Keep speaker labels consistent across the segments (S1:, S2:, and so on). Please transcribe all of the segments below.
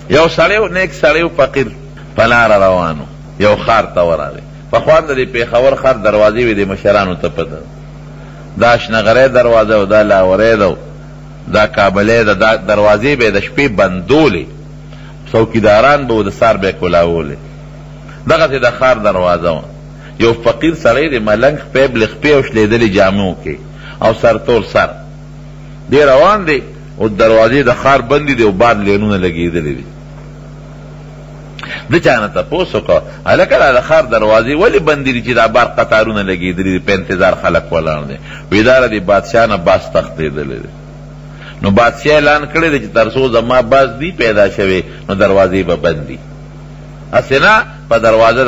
S1: یو سړی نیک سړی فقیر په لاره روانو یو ښار ته ورغی پخوا د پېښور ښار دروازې وې د مشرانو ته پته دا شنغری دروازه او دا لاورۍ ده دا کابلۍ ده دا دروازې به یې د شپې بندولې څوکیداران به و د سار به یې کلاولې دغسې د ښار دروازه وه یو فقیر سړی د ملنګ خپې بلخپې او شلېدلې جامو کې او سرتور سر دی روان دی او دروازې د ښار بندې دي او بار لینونه لګېدلې دي د چا نه تپوس وکړه هلکه دا د ښار دروازې ولې بندې دي چې دا بار قطارونه لګېدلي دي په انتظار خلک ولاړ دی وایي دا د بادشاه نه باز تښتېدلی دی نو بادشاه اعلان کړی دی چې تر څو زما باز دی پیدا شوی نو دروازې به بند دي هسې نه په دروازه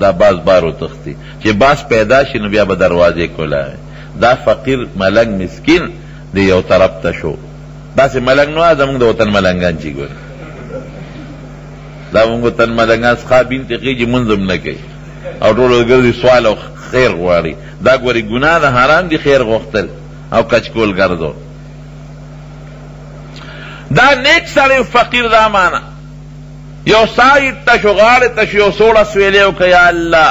S1: دا باز بار وتښتي چې باز پیدا شي نو بیا به دروازې کولاوي دا فقیر ملنګ مسکین دی یو طرف ته شو داسې ملنګ نه زمونږ د وطن ملنګان چې ګوري دا مونږ وطن ملنګان څخه بینتې خېجي منځ هم نه کوي او ټول ګرځي سوال او خیر غواړي دا ګوري ګناه ده حرام دي خیر غوښتل او کچکول ګرځول دا نیک سړی فقیر دا مانا یو سایت تشو غاړې تشو یو سوړه سویلې وکړه یا الله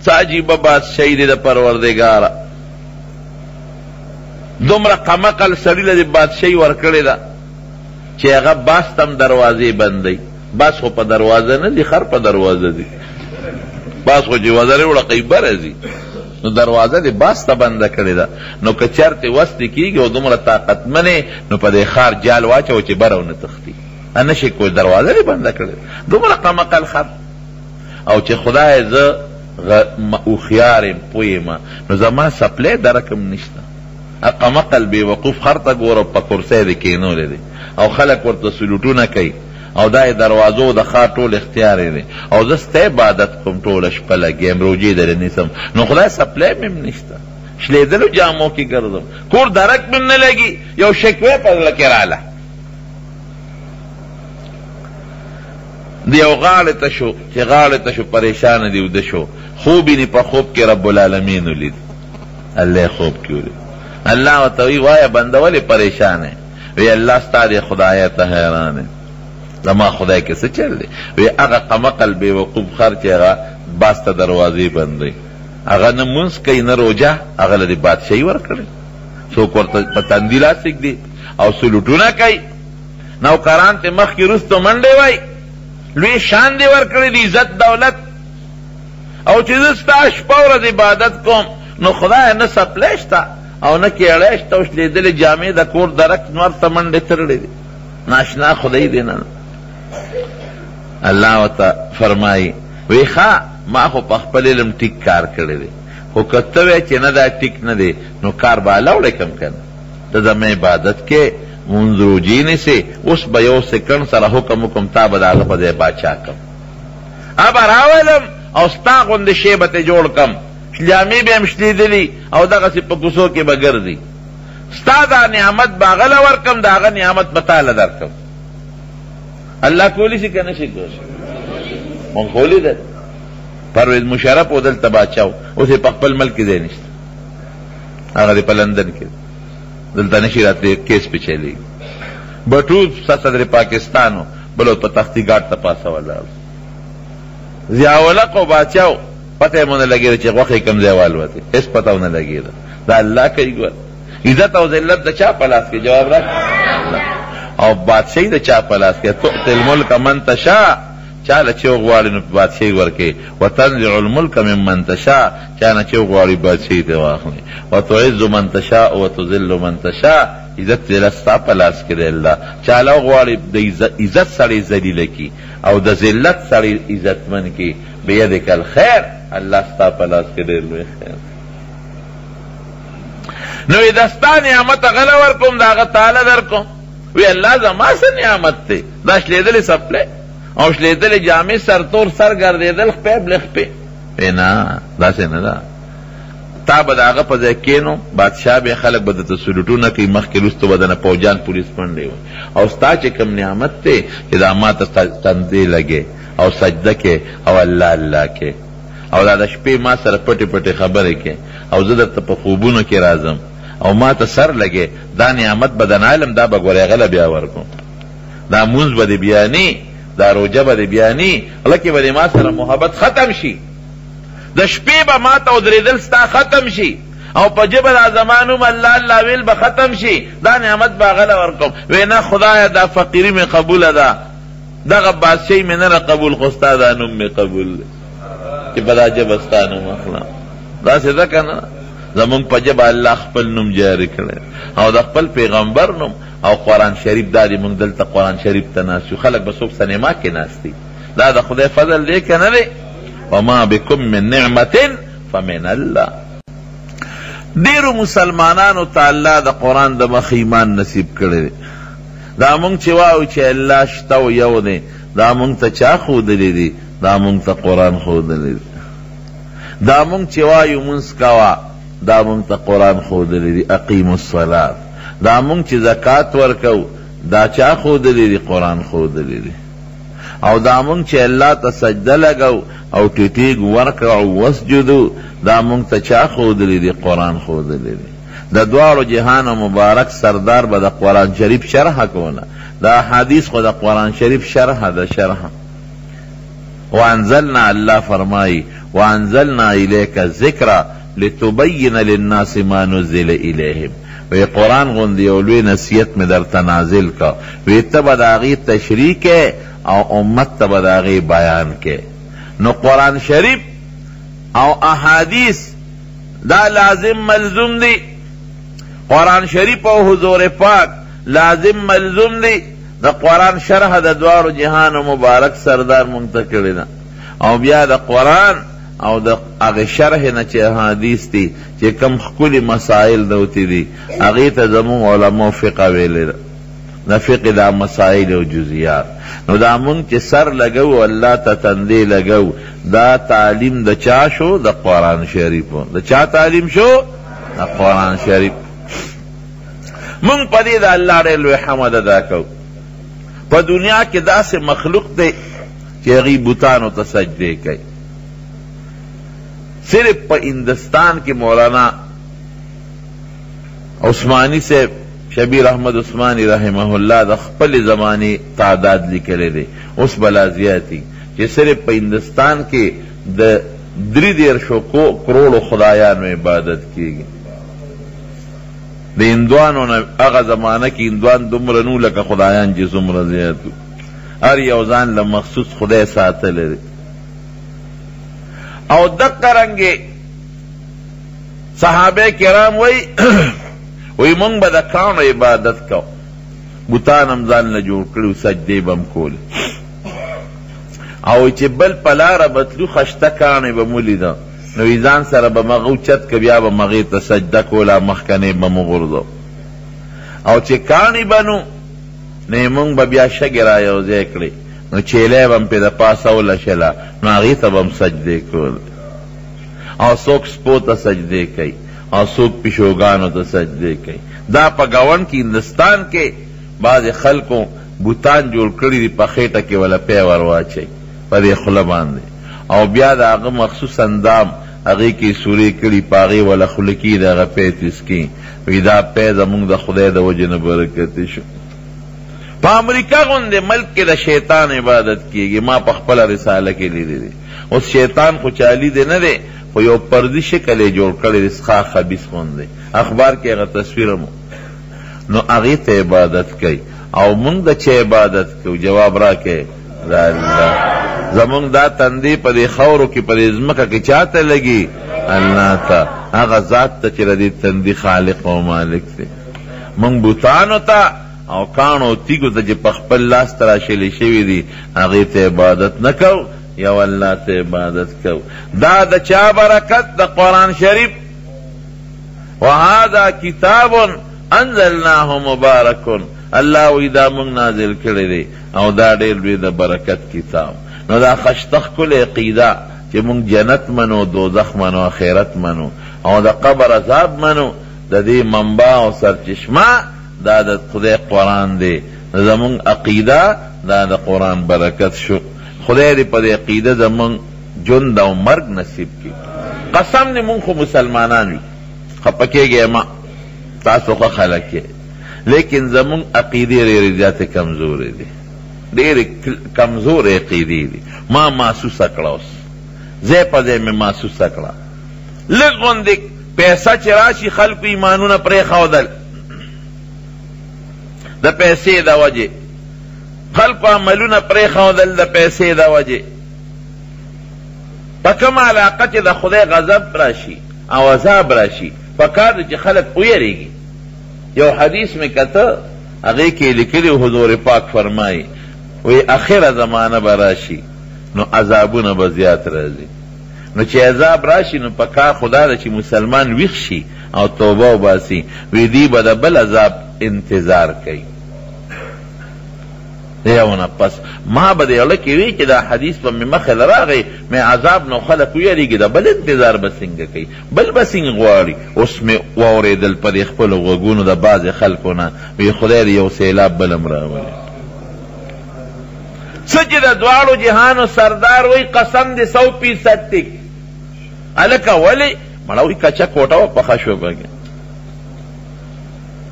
S1: څه عجیبه بادشاهي دی د پروردګاره دومره قمقل سړي له د بادشاهي ورکړې ده چې هغه باز ته هم دروازې بندوي باز خو په دروازه نه دي خر په دروازه دي باز خو چې وزرې وړقوي بره ځي نو دروازه دې باز ته بنده کړې ده نو که چېرته وستې کېږي او دومره طاقتمنې نو په دې ښار جال واچوه چې بره ونه تښتي نه شي کوی دروازه دې بنده کړې دومره قمقل خر او چې خدای زه هوښیار یم پوه یم نو زما سپلی درکم نشته قمقل بې وقوف خر ته ګوره په کرسی دې کېنولی دی او خلک ورته سلوټونه کوي او دا دروازو د ښار ټول اختیار دی او زه ستا عبادت کوم ټوله شپه لګیم روجې درې نیسم نو خدای سپلی مې هم نشته شلېدلو جامو کې ګرځم کور درک مې نه لګي یو شکوې په زړه کې راله د یو غاړې ته شو چې غاړې ته شو پریشانه دی وده شو خوب یې په خوب کې رب العالمین ولید الله خوب کې ولید الله ورته وایي وایه بنده ولې پریشان یې وی الله ستا دې خدایه ته حیران یم زما خدای کې څه چل دی وی هغه قمقل بې وقوف خر چې هغه باز ته دروازې بندوي هغه نه مونځ کوي نه روجه هغه له دې بادشاهي ورکړې څوک ورته په تندي لاس ږدي او سلوټونه کوي نوکران ته مخکې وروسته منډې وایي لوی شان دې ورکړی د عزت دولت او چې زه ستا شپه ورځ عبادت کوم نو خدای نه سپلی شته او نه کېړی شته او شلېدلې جامې د کور درک نور ته منډې ترړې دي ناشنا خدای دی نه الله ورته فرمایي وی ښه ما خو په خپل علم ټیک کار کړی دی خو که ته وایې چې نه دا ټیک نه دی نو کار به الاوړی کم که نه ته زما عبادت کې مونځ روجې نیسې اوس به یو سکنډ سره حکم وکم تا به د هغه په ځای باچا کم ابه راولم او ستا غوندې شی به ته جوړ کم جامې به هم شلېدلي او دغسې په کوڅو کې به ګرځي ستا دا نعمت به هغه له ورکم د هغه نعمت به تا له درکم الله کولی شي که نه شي کولی مونږ کولی ده پرویز مشرف و دلته باچا و اوس یې په خپل ملک کې ځای نشته هغه دې په لندن کې دلته نشي راتلی کیس پې چلیږي بټو صدر پاکستان و بل په تختي ګاټ ته پاسه ولاړ ضیاءالحق و باچا و پته یې مونه لګېده چې غوښې کوم ځای والوتې هېڅ پته ونه لګېده دا الله کوي ګوره عزت او ذلت د چا په لاس کې جواب راکړه او بادشاهي د چا په لاس کې تؤتي الملک من تشاء چاله چې وغواړي نو بادشاهي ورکوي وتنزع الملک ممن تشاء چا نه چې وغواړي بادشاهي ترې واخلي وتعز من تشاء وتذل من تشاء عزت ذلت ستا په لاس کې دی الله چاله وغواړي د عزت سړی ذلیله کي او د ذلت سړی عزتمن کي بیدک الخیر الله ستا په لاس کې ډېر لوی خیر نو وی دستا نعمت غله ورکوم د هغه تعالی درکوم وی الله زما څه نعمت دی دا شلېدلې سپلی او شلېدلې جامې سرتور سر ګرځېدل خپې بلخپې وی نه داسې نه ده تا به د هغه په ځای کېنو بادشاه به خلک به درته سلوټونه کوي مخکې وروسته به دنه پوجان پولیس منډې وي او ستا چې کوم نعمت دی چې دا ما ته تندې لګې او سجده کې او الله الله کې او دا د شپې ما سره پټې پټې خبرې کې او زه درته په خوبونو کې راځم او ما ته سر لګې دا نعمت بدن عالم دا به ګورې غله بیا ورکوم دا مونز به دې بیانې، دا روجه به دې بیانې، لکه به دې ما سره محبت ختم شي، د شپې به ما ته ودرېدل ستا ختم شي، او په جبه دا زمانوم الله الله ویل به ختم شي، دا نعمت به هغه له ورکوم. وی نه خدایه دا فقیري مې قبوله ده، دغه بادشاهي مې نه قبول، خو ستا دا نوم مې قبول دی چې په دا جبه ستا نوم اخلم. داسې ده که نه؟ زمونږ په جبه الله خپل نوم جاري کړی او د خپل پیغمبر نوم او قرآن شریف. دا دی مونږ دلته قرآن شریف ته ناست یو، خلک به څوک سینما کې ناست دي، دا د خدای فضل دی که نه دی؟ وما بكم من نعمت فمن الله. ډیرو مسلمانانو ته الله د قرآن د مخ ایمان نصیب کړی دی. دا مونږ چې وایو چې الله شته او یو دی، دا مونږ ته چا ښودلی دی؟ دا مونږ ته قرآن ښودلی دی. دا مونږ چې وایو مونځ کوه، دا مونږ ته قرآن ښودلی دی، اقیموا الصلاة. دا مونږ چې زکات ورکو، دا چا ښودلی دی؟ قرآن ښودلی دی. او دا مونږ چې الله ته سجده لګو او ټیټیږ ورکعو وسجدو، دا مونږ ته چا ښودلی دی؟ قرآن ښودلی دی. د دواړو جهان مبارک سردار به د قرآن شریف شرحه کونه، دا حدیث خو د قرآن شریف شرحه ده، شرحه. وانزلنا، الله فرمائی وانزلنا الیک الذکر لتبین للناس ما نزل الیہم. وی قرآن غوندې یو لوی نصیحت مې درته نازل کا، وی ته به د هغې تشریح کې او امت ته به د هغې بیان کې. نو قرآن شریف او احادیث دا لازم ملزوم دی، قرآن شریف او حضور پاک لازم ملزوم دی. د قرآن شرح د دواړو جهان مبارک سردار مونږ ته کړې ده، او بیا د قرآن او د هغې شرح نه چې احادیث دي چې کم ښکلي مسائل دوتې دي، هغې ته زمونږ علماو فقه ویلې ده، د فقه دا مسائل او جزیات. نو دا مونږ چې سر لګو الله ته تندې لګو، دا تعلیم د چا شو؟ د قرآن شریفو. د چا تعلیم شو؟ د قرآن شریف. مونږ په دې د الله ډېر لوی حمد ادا کوو. په دنیا کې داسې مخلوق دی چې هغې بوتانو ته سجدې کوي. صرف په هندوستان کې مولانا عثمانی صاحب، شبیر احمد عثمانی رحمه الله، د خپل زمانی تعداد لیکلی دی، اوس بلا زیاتی، چې صرف په هندوستان کې د 33 کروڑو خدایانو عبادت کیږي. د هندوانو نه هغه زمانه کې هندوان دومره نو لکه خدایان چې څومره زیاتو، هر یو ځان له مخصوص خدای ساتلی دی. او دقه رنګې صحابه کرام وی مونږ به د کاڼو عبادت کو، بوتان هم ځان له جوړ کړي، سجدې به هم کولې، او چې بل په لاره بتلو خشته کاڼې به مو لیده، نو ځان سره به مغه اوچت که بیا به مغې ته سجده کوله، مخکنې به مو غورځو، او چې کاڼې به نو مونږ به بیا شګې را یو ځای کړې، نو چیلی به هم پې د پاسه ولشله، نو هغې ته به هم سجدې کول، او څوک سپو ته سجدې کوي، او څوک پیشوګانو ته سجدې کوي. دا په ګاونډ کې هندوستان کې بعضې خلکو بوتان جوړ کړي دي، په خېټه کې وله پی ور واچوي په دې خوله باندې، او بیا د هغه مخصوص اندام هغې کې سورې کړي، په هغې وله خوله کې د هغه پی تسکي. وی دا پی زمونږ د خدای د وجې نه برکتي شو. په امریکا غوندې ملک کې د شیطان عبادت کیږي، ما په خپله رساله کې لیدې دي. اوس شیطان خو چا لیدې نه دی، خو یو پردي شکل یې جوړ کړی دی، څښا خبیث غوندې، اخبار کې هغه تصویر مو، نو هغې ته عبادت کوي. او مونږ د چه عبادت کوو؟ جواب را کې د الله. زمونږ دا تندې په دې خاورو کې په دې ځمکه کې چا ته لګي؟ الله ته، هغه ذات ته چې د دې تندې خالق او مالک دی. مونږ بوتانو ته او کانو تیګو ته چې په خپل لاس تراشلې شوي دي، هغې ته عبادت نه کوو، یو الله ته عبادت کوو. دا د چا برکت؟ د قرآن شریف. وهذا کتاب انزلناه مبارک، الله وی دا مونږ نازل کړی دی او دا ډېر لوی د برکت کتاب. نو دا خشته ښکلې عقیده چې مونږ جنت منو، دوزخ منو، آخرت منو، او د قبر عذاب منو، د دې منبع او سرچشمه دا د خدای قرآن دی. زمونږ عقیده دا د قرآن برکت شو. خدای دې په دې عقیده زمونږ ژوند او مرګ نصیب کړي. قسم دې مونږ خو مسلمانان یو، خفه کېږئ مه، تاسو ښه خلک یې، لیکن زمونږ عقیدې ډېرې زیاتې کمزورې دي. ډېرې کمزورې عقیدې دي. ما محسوسه کړه، اوس ځای په ځای مې محسوسه کړه. لږ غوندې پیسه چې راشي خلکو ایمانونه پرېښودل، د پیسې د وجې خلکو عملونه پرېښودل د پیسې د وجې. په کومه علاقه چې د خدای غضب راشي او عذاب راشي پکار دی چې خلک ویریږي. یو حدیث میں کته هغې کې لیکلي حضور پاک فرمایي وی اخره زمانه به راشي نو عذابونه به زیات راځي. نو چې عذاب راشي نو پکار خدا ده چې مسلمان ویښ شي او توبه وباسي، وی دی به د بل عذاب انتظار کوي. یونه پس ما به د اړه کې وی چې دا حدیث په مې مخې راغی مې عذاب نو خلک ویریږي، د بل انتظار به څنګه کوي، بل به څنګه غواړي. اوس مې واورېدل په دې خپلو غوږونو د بعضې خلکو نه، وی خدای دې یو سیلاب بل هم راولي. څه چې د دواړو جهانو سردار وی قسم دې 100% ټیک. هلکه ولې مړه وی کچه کوټه وه پخه شوه پکې.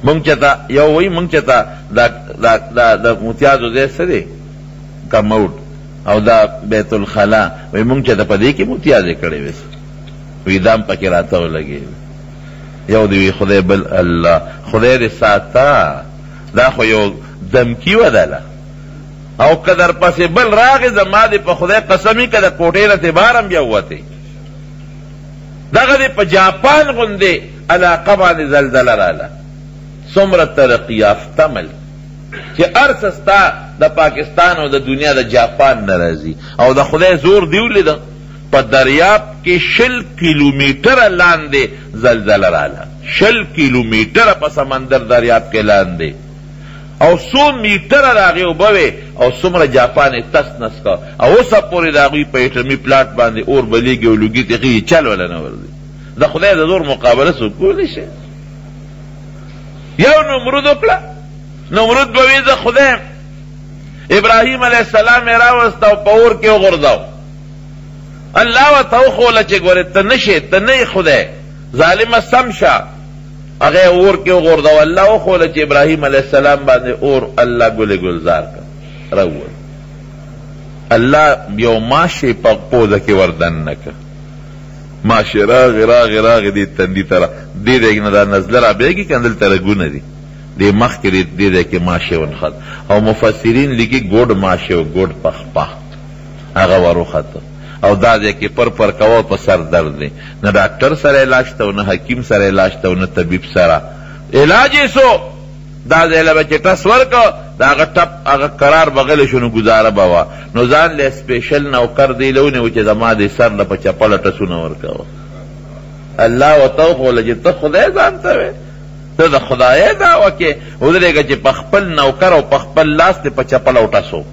S1: مونږ چې ته یو وی مونږ چې ته د متیازو ځای څه دی کموډ او دا بیت الخلا، وی مونږ چې ته په دې کې متیازې کړې وې وی دام پکې راته ولګې. یو دی وی خدای بل الله خدای دې ساته، دا خو یو دمکی ودله او که در پسې بل راغې زما دې په خدای قسمي که د کوټې نه تبار هم بیا ووتې. دغه دې په جاپان غوندې علاقه باندې زلزله راله، څومره ترقي یافته ملک چې هر څه ستا د پاکستان او د دنیا د جاپان نه راځي. او د خدای زور دی ولیده په دریاب کې 20 کیلومیټره لاندې زلزله راله، 20 کیلومیټره په سمندر دریاب کې لاندې، او 100 میټره د هغې اوبه وې او څومره جاپان یې تس نس کا. او اوسه پورې د هغوی په ایټمي پلاټ باندې اور بلیږي او لوګي تېخېږي، چل وله نه ورځي. د خدای د زور مقابله څوک کولی شي؟ یو نمرود وکړه، نمرود به وی زه خدایم. ابراهیم علیه السلام یې راوست او په اور کې وغورځاو. الله ورته وښوله چې ګورې ته نه شې، ته نه یې خدای، ظالمه سم شه. هغه اور کې وغورځاو. الله وښوله چې ابراهیم علیه السلام باندې اور الله ګلې گلزار کړ راووت. الله یو ماشې په پوزه کې وردن نه کړ. ماشې راغې دې تندي ته دې ځای نه دا نزله رابېږي که دلته رګونه دي دې مخکې دې ځای کې ماشې ونښت. او مفسرین لیکي ګوډ ماشې و ګوډ پخپه هغه وروخته او دا ځای کې پر کوه په سر درد دی. نه ډاکټر سره علاج ته نه حکیم سره علاج ته نه طبیب سره علاج یې سو. دا ځای له به چې ټس ورکړه د هغه ټپ هغه قرار بغلی شو نو ګزاره به وه. نو ځان له سپیشل نوکر دی له ونیو چې زما دې سر له په چپله ټسونه ورکوه. الله ورته وښوله چې ته خدای ځان ته وې، ته د خدایه دعوه کې ودرېږه چې په خپل نوکر او په خپل لاس دې په چپله وټسو.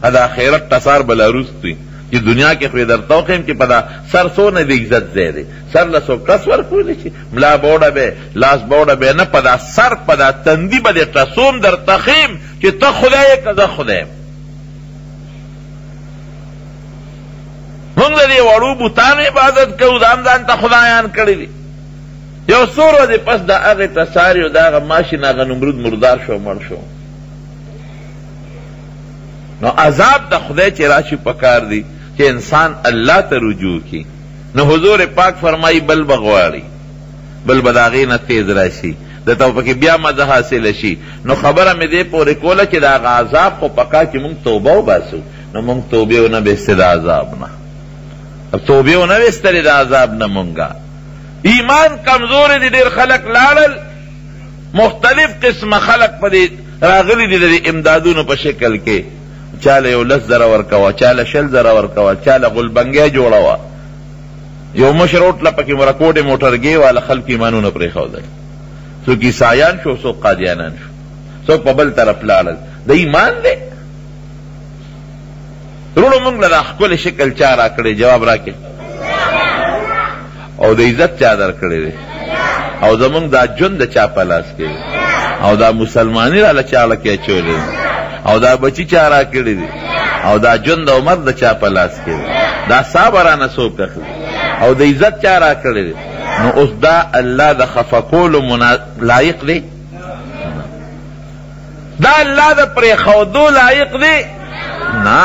S1: د آخرت ټسار به لا روست وي چې دنیا کې خو یې درته وښیم چې په دا سر څونه د عزت ځای دی. سر له څوک ټس ورکولی شي؟ ملا به وډبې، لاس به وډبې، نه په دا سر په دا تندي به دې ټسوم درته ښیم چې ته خدای یې که زه خدای یم. مونږ د دې وړو بوتانو عبادت کوو، دا هم ځان ته خدایان کړي دي. یو څو ورځې پس د هغې ټساري او د هغه ماشین هغه نمرود مردار شو مړ شو. نو عذاب د خدای چې راشي پکار دی چې انسان الله ته رجوع کی. نو حضور پاک فرمایي بل بغواړي، بل به د هغې نه تیز راشي، د ته پکې بیا مزه حاصله شي. نو خبره مې دې پورې کوله چې د هغه عذاب خو پکار چې مونږ توبه وباسو. نو مونږ توبې ونه بیستې د عذاب نه، توبې ونه بیستلې د عذاب نه مونږه. ایمان کمزور دي، ډېر خلک لاړل، مختلف قسمه خلک په دې راغلي دي د امدادونو په شکل کې. چاله یو 10 زره ورکوه، چاله 20 زره ورکوه، چاله غلبنګۍ جوړوه. یو مشر اوټله پکې مرکوټې موټرګۍ والا خلک ایمانونه پرېښودل. څوک عیسایان شو، څوک قادیانان شو، څوک په بل طرف لاړل. د ایمان دی وروڼو مونږ له دا ښکلی شکل چا را کړی؟ جواب راکړي. او د عزت چا در کړی دی؟ او زمونږ دا ژوند د چا په لاس کې دی؟ او دا مسلماني راله چا له کې اچولی دی؟ او دا بچی چا را کړی دی؟ او دا ژوند د عمر د چا په لاس کې دی؟ دا سا به رانه څوک اخلي؟ او د عزت چا را کړی دی؟ نو اوس دا الله د خفه کولو لایق دی؟ دا اللہ دا پریخودو لائق دی نا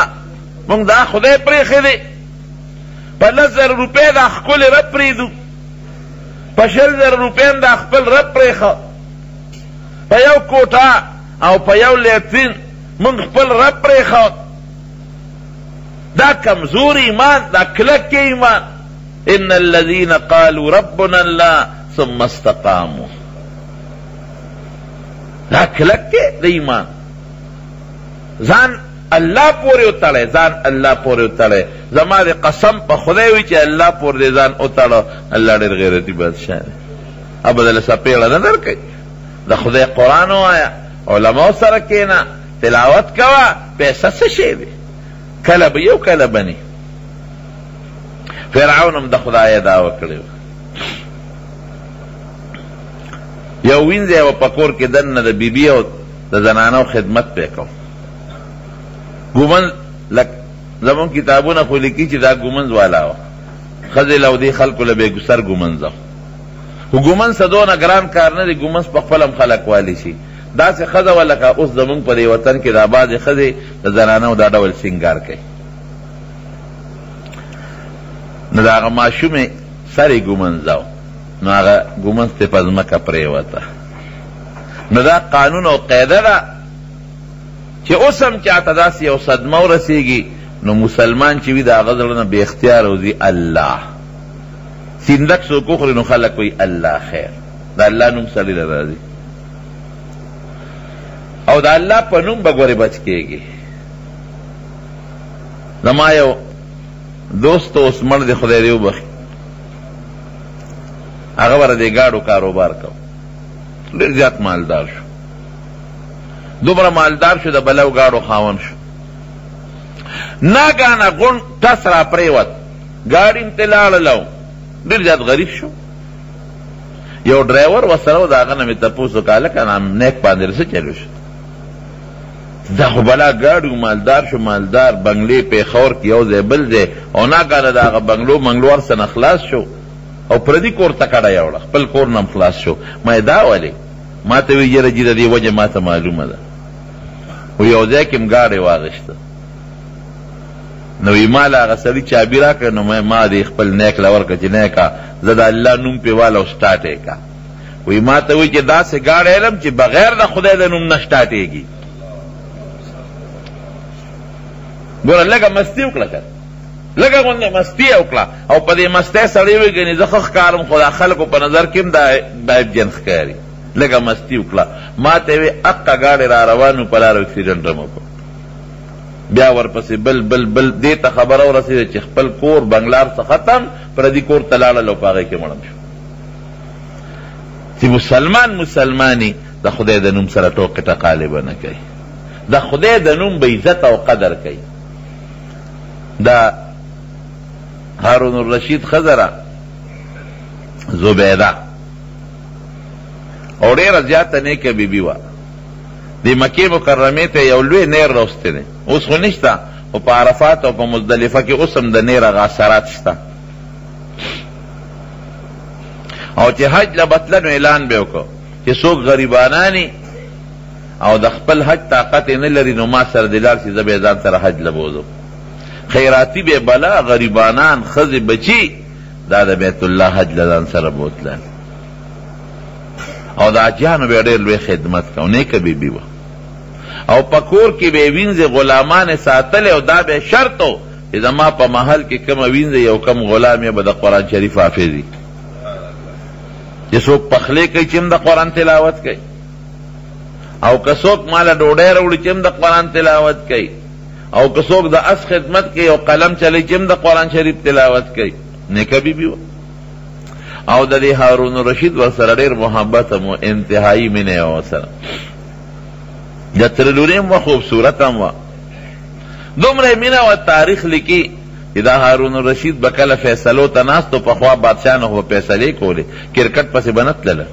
S1: مونږ دا خدای پریخی دی په 10,000 روپۍ دا ښکلې رب پریدو په 20,000 روپۍ دا خپل رب پریښه په یو کوټه او په یو لیټرین مونږ خپل رب پریښه دا کمزور ایمان دا کلک ایمان ان الذين قالوا ربنا الله ثم استقاموا دا کلک د ایمان ځان الله پورې وتړی ځان الله پورې وتړی زما د قسم په خدای وي چې الله پورې ځان وتړه الله ډېر غیرتي بادشاه دی اب بدله سپېړه نه درکوي د خدای قرآن ووایه علماو سره کښېنه تلاوت کوه پیسه څه شی دی کله به یو کله به نه فرعون هم د خدای دعوه کړې وه یو وینځی وه په کور کې دننه د بیبي او د زنانو خدمت پې کو ګومنځ زمون کتابونه خو لیکي چې دا ګومنځ والا وه ښځې له او دې خلکو له بېګسر ګومنځ وه خو ګومنځ څه دونه ګران کار نه دی ګومنځ په خپل هم خلک والی شي داسې ښځه وه لکه اوس زمونږ په دې وطن کې دا بعضې ښځې د زنانو دا ډول سینګار کوي نو د هغه ماشومې سر یې ګومنځه و نو هغه ګومنځ ته په ځمکه پرېوته نو دا قانون او قاعده ده چې اوس هم چاته داسې یو صدمه ورسېږي نو مسلمان چې وي د هغه زړه نه بې اختیاره وځي الله سیندک څوک وخوري نو خلک وایي الله خیر د الله نوم سړي له راځي او د الله په نوم به ګورې بچ کېږي زما یو دوست اوس مړ دی خدای دې وبخي هغه ور دې ګاډو کاروبار کو ډېر زیات مالدار شو دومره مالدار شو د بلو ګاډو خاون شو ناګانه غون ټس را پریوت ګاډي ته لاړلو ډېر زیات غریب شو یو ډرایور ورسره و د هغه نه مې تپوس وکړه هلکه نیک باندې څه چلو شو دا خو بلا ګاډو مالدار شو مالدار بنګلې پېښور کې یو ځای بل ځای او ناګانه د هغه بنګلو منګلو ورڅنه خلاص شو او پردي کور ته کډه یوړه خپل کور نه هم خلاص شو ما دا ولې ما ته وی یره جي د دې وجه ما ته معلومه ده و یو ځای کې م ګاډی واغېسته نو وی ما له هغه سړي چابي راکړه نو ما دې خپل نیک له ورکړه چې نیکه زه د الله نوم پې واله او سټاټ یې کا وی ما ته وی چې داسې ګاډی علم چې بغیر د خدای د نوم نه سټاټېږي ګوره لږه مستي وکړه که لږه غوندې مستي یې وکړه او په دې مستۍ سړی وی ګنې زه ښه ښکارم خو د خلکو په نظر کې هم دا عیبجن ښکاري لږه مستي وکړه ما ته وی اقه ګاډی را روان و په لاره اکسیډنټ هم وکړو بیا ورپسې بل دې ته خبره ورسېده چې خپل کور بنګلار څه ختم پردي کور ته لاړل او په هغې کې مړم شو چې مسلماني د خدای د نوم سره ټوکې ټقالې به نه کوي د خدای د نوم به عزت او قدر کوي دا هارون الرشید خزره زبیده او ډېره زیاته نیکه بیبي وه د مکې مکرمې ته یو لوی نیر راوستی دی اوس خو نشته خو په عرفات او په مزدلفه کې اوس هم د نیر هغه اثرات شته او چې حج له بتلنو اعلان به وکړو چې څوک غریبانانی او د خپل حج طاقت نه لري نو ما سره د لاړ شي زه به ځان سره حج له بوځم خیراتی به بلا غریبانان ښځې بچي دا د بیت الله حج له ځان سره بوتلل او د حاجیانو به ډېر لوی خدمت کو نیکه بیبي وه او په کور کې به یې وینځې غلامانې ساتلې او دا به شرط و چې زما په محل کې کومه وینځې یو کم غلام یې به د قرآن شریف حافظ وي چې څوک پخلی کوي چې هم د قرآن تلاوت کوي او که څوک ماله ډوډۍ راوړي چې هم د قرآن تلاوت کوي او که څوک د اس خدمت کوي او قلم چلی چې هم د قرآن شریف تلاوت کوي نیکه بیبي وه او د دې هارون الرشید ورسره ډېر محبت هم و انتهایي مینه یې ورسره د تره لورې هم وه خوبصورت هم وه دومره مینه وه تاریخ لیکي چې دا هارون الرشید به کله فیصلو ته ناست و پخوا بادشاهانو خو به فیصلې کولې کرکټ پسې به نه تلله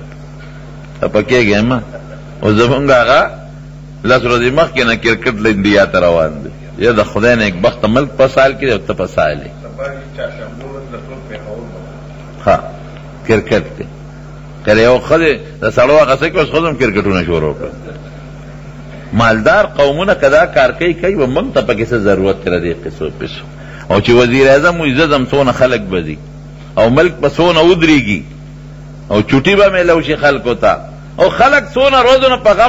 S1: خفه کېږې ما او زمونږ هغه 10 ورځې مخکې نه کرکټ له انډیا ته روان دی یا د خدای نیکبخته ملک په سال کې دی او ته په سال یې ها کرکټ دی کله یو ښځې د سړو هغه څه کې اوس ښځو هم کرکټونه شروع کړل مالدار قومونه کدا کار کوي و موږ ته پکې څه ضرورت کړه دې قصو پیسو او چې وزیر اعظم وي زه ځم څونه خلک به ځي او ملک به څونه ودرېږي او چوټي به میلو شي خلکو ته او خلک څونه روزونه په غم